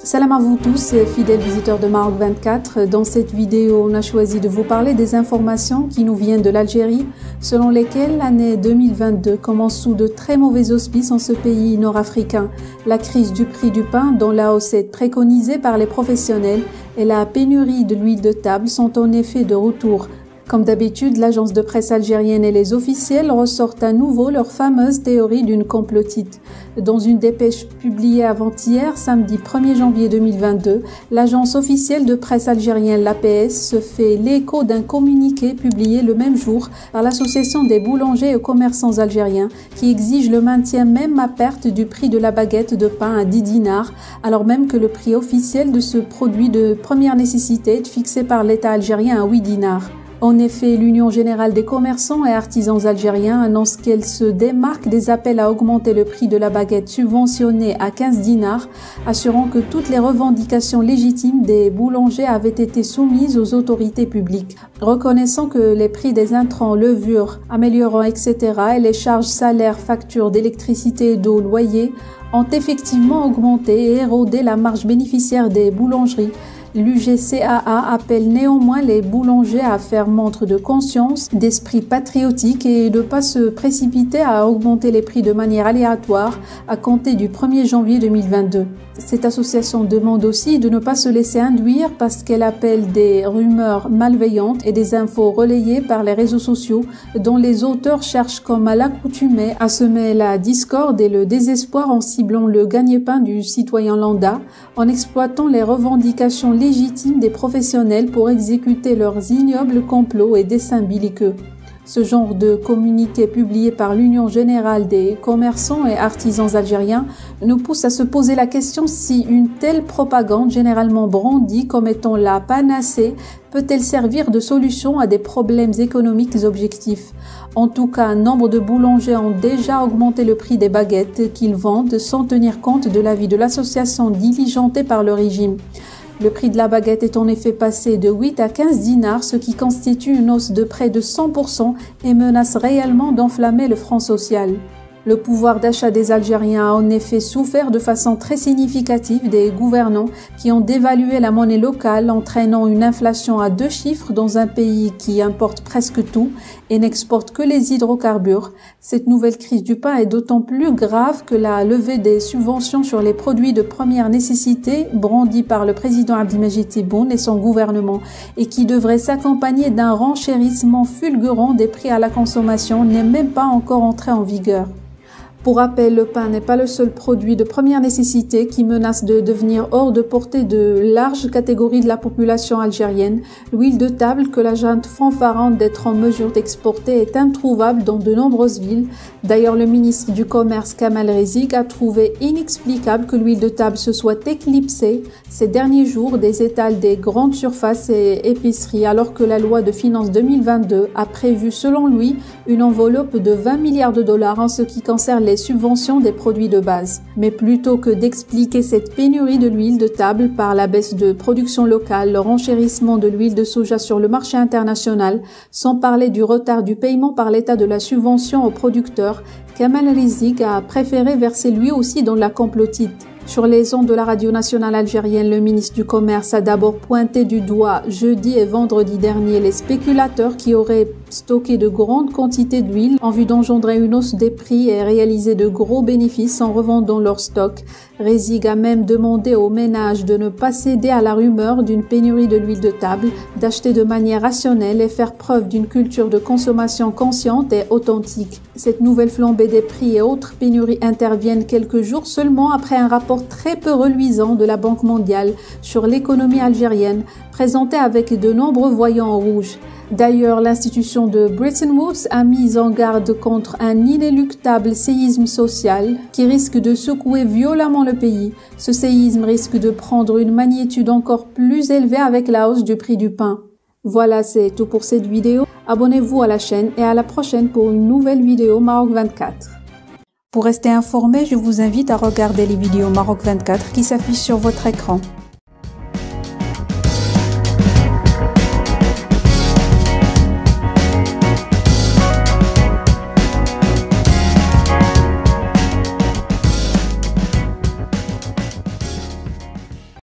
Salam à vous tous, fidèles visiteurs de Maroc 24. Dans cette vidéo, on a choisi de vous parler des informations qui nous viennent de l'Algérie, selon lesquelles l'année 2022 commence sous de très mauvais auspices en ce pays nord-africain. La crise du prix du pain, dont la hausse est préconisée par les professionnels, et la pénurie de l'huile de table sont en effet de retour. Comme d'habitude, l'agence de presse algérienne et les officiels ressortent à nouveau leur fameuse théorie d'une complotite. Dans une dépêche publiée avant-hier, samedi 1er janvier 2022, l'agence officielle de presse algérienne, l'APS, se fait l'écho d'un communiqué publié le même jour par l'association des boulangers et commerçants algériens qui exige le maintien même à perte du prix de la baguette de pain à 10 dinars, alors même que le prix officiel de ce produit de première nécessité est fixé par l'État algérien à 8 dinars. En effet, l'Union générale des commerçants et artisans algériens annonce qu'elle se démarque des appels à augmenter le prix de la baguette subventionnée à 15 dinars, assurant que toutes les revendications légitimes des boulangers avaient été soumises aux autorités publiques. Reconnaissant que les prix des intrants, levures, améliorants, etc. et les charges salaires, factures d'électricité, d'eau, loyer ont effectivement augmenté et érodé la marge bénéficiaire des boulangeries, l'UGCAA appelle néanmoins les boulangers à faire montre de conscience, d'esprit patriotique et de ne pas se précipiter à augmenter les prix de manière aléatoire à compter du 1er janvier 2022. Cette association demande aussi de ne pas se laisser induire parce qu'elle appelle des rumeurs malveillantes et des infos relayées par les réseaux sociaux dont les auteurs cherchent comme à l'accoutumée à semer la discorde et le désespoir en ciblant le gagne-pain du citoyen lambda, en exploitant les revendications légitimes des professionnels pour exécuter leurs ignobles complots et desseins belliqueux. Ce genre de communiqué publié par l'Union générale des commerçants et artisans algériens nous pousse à se poser la question si une telle propagande généralement brandie comme étant la panacée peut-elle servir de solution à des problèmes économiques objectifs. En tout cas, nombre de boulangers ont déjà augmenté le prix des baguettes qu'ils vendent sans tenir compte de l'avis de l'association diligentée par le régime. Le prix de la baguette est en effet passé de 8 à 15 dinars, ce qui constitue une hausse de près de 100% et menace réellement d'enflammer le front social. Le pouvoir d'achat des Algériens a en effet souffert de façon très significative des gouvernants qui ont dévalué la monnaie locale, entraînant une inflation à 2 chiffres dans un pays qui importe presque tout et n'exporte que les hydrocarbures. Cette nouvelle crise du pain est d'autant plus grave que la levée des subventions sur les produits de première nécessité brandie par le président Abdelmadjid Tebboune et son gouvernement et qui devrait s'accompagner d'un renchérissement fulgurant des prix à la consommation n'est même pas encore entré en vigueur. Pour rappel, le pain n'est pas le seul produit de première nécessité qui menace de devenir hors de portée de larges catégories de la population algérienne. L'huile de table, que la junte fanfarante d'être en mesure d'exporter, est introuvable dans de nombreuses villes. D'ailleurs, le ministre du Commerce, Kamal Rizig, a trouvé inexplicable que l'huile de table se soit éclipsée ces derniers jours des étals des grandes surfaces et épiceries, alors que la loi de finances 2022 a prévu, selon lui, une enveloppe de 20 milliards de dollars en ce qui concerne les subventions des produits de base. Mais plutôt que d'expliquer cette pénurie de l'huile de table par la baisse de production locale, le renchérissement de l'huile de soja sur le marché international, sans parler du retard du paiement par l'État de la subvention aux producteurs, Kamal Rizig a préféré verser lui aussi dans la complotite. Sur les ondes de la radio nationale algérienne, le ministre du Commerce a d'abord pointé du doigt jeudi et vendredi dernier les spéculateurs qui auraient stocké de grandes quantités d'huile en vue d'engendrer une hausse des prix et réaliser de gros bénéfices en revendant leur stock. Rizig a même demandé aux ménages de ne pas céder à la rumeur d'une pénurie de l'huile de table, d'acheter de manière rationnelle et faire preuve d'une culture de consommation consciente et authentique. Cette nouvelle flambée des prix et autres pénuries interviennent quelques jours seulement après un rapport très peu reluisant de la Banque mondiale sur l'économie algérienne, présenté avec de nombreux voyants en rouge. D'ailleurs, l'institution de Bretton Woods a mis en garde contre un inéluctable séisme social qui risque de secouer violemment le pays. Ce séisme risque de prendre une magnitude encore plus élevée avec la hausse du prix du pain. Voilà, c'est tout pour cette vidéo. Abonnez-vous à la chaîne et à la prochaine pour une nouvelle vidéo Maroc 24. Pour rester informé, je vous invite à regarder les vidéos Maroc 24 qui s'affichent sur votre écran.